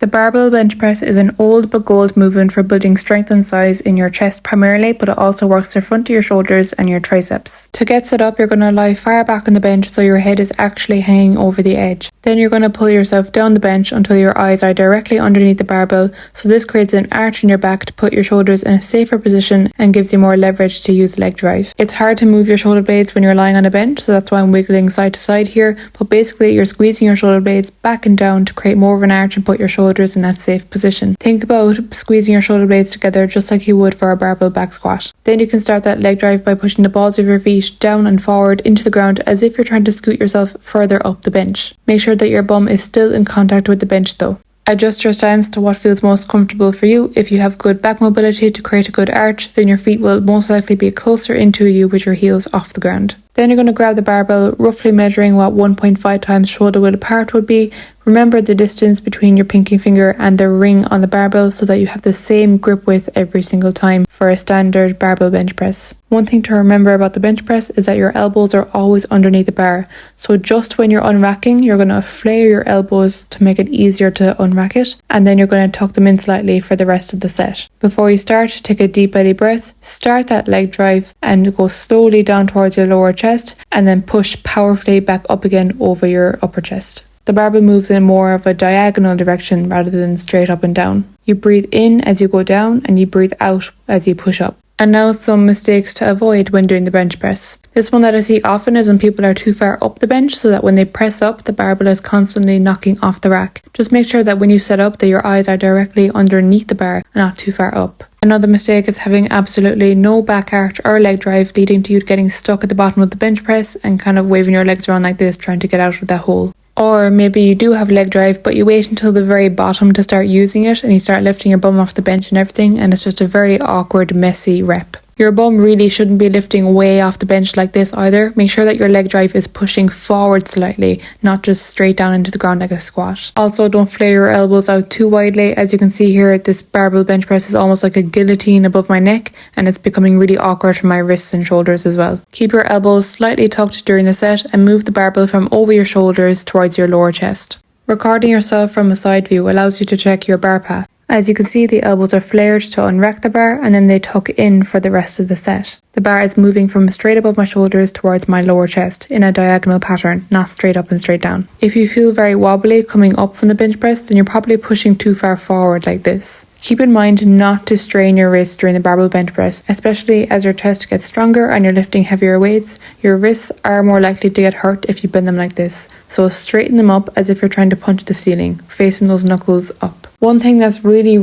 The barbell bench press is an old but gold movement for building strength and size in your chest primarily, but it also works the front of your shoulders and your triceps. To get set up, you're going to lie far back on the bench so your head is actually hanging over the edge. Then you're going to pull yourself down the bench until your eyes are directly underneath the barbell, so this creates an arch in your back to put your shoulders in a safer position and gives you more leverage to use leg drive. It's hard to move your shoulder blades when you're lying on a bench, so that's why I'm wiggling side to side here, but basically you're squeezing your shoulder blades back and down to create more of an arch and put your shoulders in that safe position. Think about squeezing your shoulder blades together just like you would for a barbell back squat. Then you can start that leg drive by pushing the balls of your feet down and forward into the ground as if you're trying to scoot yourself further up the bench. Make sure that your bum is still in contact with the bench though. Adjust your stance to what feels most comfortable for you. If you have good back mobility to create a good arch, then your feet will most likely be closer into you with your heels off the ground. Then you're going to grab the barbell, roughly measuring what 1.5 times shoulder width apart would be. Remember the distance between your pinky finger and the ring on the barbell so that you have the same grip width every single time for a standard barbell bench press. One thing to remember about the bench press is that your elbows are always underneath the bar. So just when you're unracking, you're going to flare your elbows to make it easier to unrack it, and then you're going to tuck them in slightly for the rest of the set. Before you start, take a deep belly breath, start that leg drive and go slowly down towards your lower chest and then push powerfully back up again over your upper chest. The barbell moves in more of a diagonal direction rather than straight up and down. You breathe in as you go down and you breathe out as you push up. And now some mistakes to avoid when doing the bench press. This one that I see often is when people are too far up the bench so that when they press up, the barbell is constantly knocking off the rack. Just make sure that when you set up that your eyes are directly underneath the bar and not too far up. Another mistake is having absolutely no back arch or leg drive, leading to you getting stuck at the bottom of the bench press and kind of waving your legs around like this trying to get out of that hole. Or maybe you do have leg drive, but you wait until the very bottom to start using it and you start lifting your bum off the bench and everything, and it's just a very awkward, messy rep. Your bum really shouldn't be lifting way off the bench like this either. Make sure that your leg drive is pushing forward slightly, not just straight down into the ground like a squat. Also, don't flare your elbows out too widely. As you can see here, this barbell bench press is almost like a guillotine above my neck, and it's becoming really awkward for my wrists and shoulders as well. Keep your elbows slightly tucked during the set and move the barbell from over your shoulders towards your lower chest. Recording yourself from a side view allows you to check your bar path. As you can see, the elbows are flared to unrack the bar and then they tuck in for the rest of the set. The bar is moving from straight above my shoulders towards my lower chest in a diagonal pattern, not straight up and straight down. If you feel very wobbly coming up from the bench press, then you're probably pushing too far forward like this. Keep in mind not to strain your wrists during the barbell bench press, especially as your chest gets stronger and you're lifting heavier weights. Your wrists are more likely to get hurt if you bend them like this. So straighten them up as if you're trying to punch the ceiling, facing those knuckles up. One thing that's really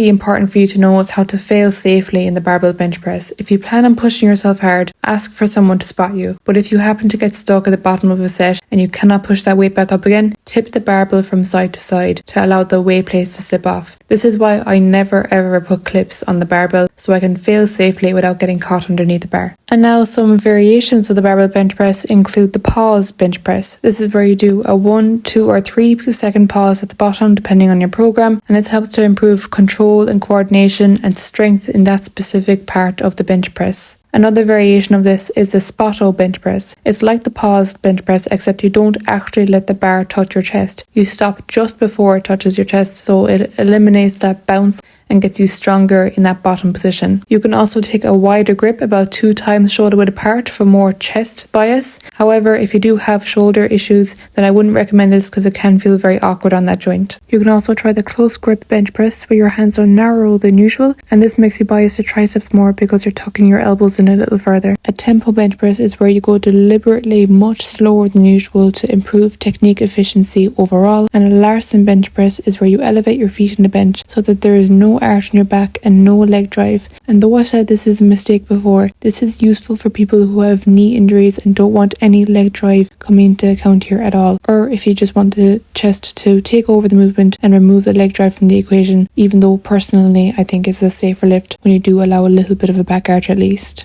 important for you to know is how to fail safely in the barbell bench press. If you plan on pushing yourself hard, ask for someone to spot you. But if you happen to get stuck at the bottom of a set and you cannot push that weight back up again, tip the barbell from side to side to allow the weight plates to slip off. This is why I never ever put clips on the barbell, so I can fail safely without getting caught underneath the bar. And now some variations of the barbell bench press include the pause bench press. This is where you do a 1, 2 or 3 second pause at the bottom depending on your program, and this helps to improve control and coordination and strength in that specific part of the bench press. Another variation of this is the spotto bench press. It's like the pause bench press, except you don't actually let the bar touch your chest. You stop just before it touches your chest, so it eliminates that bounce and gets you stronger in that bottom position. You can also take a wider grip, about 2 times shoulder width apart, for more chest bias. However, if you do have shoulder issues, then I wouldn't recommend this because it can feel very awkward on that joint. You can also try the close grip bench press where your hands are narrower than usual, and this makes you bias the triceps more because you're tucking your elbows in a little further. A tempo bench press is where you go deliberately much slower than usual to improve technique efficiency overall, and a Larsen bench press is where you elevate your feet in the bench so that there is no arch in your back and no leg drive. And though I said this is a mistake before, this is useful for people who have knee injuries and don't want any leg drive coming into account here at all, or if you just want the chest to take over the movement and remove the leg drive from the equation, even though personally I think it's a safer lift when you do allow a little bit of a back arch at least.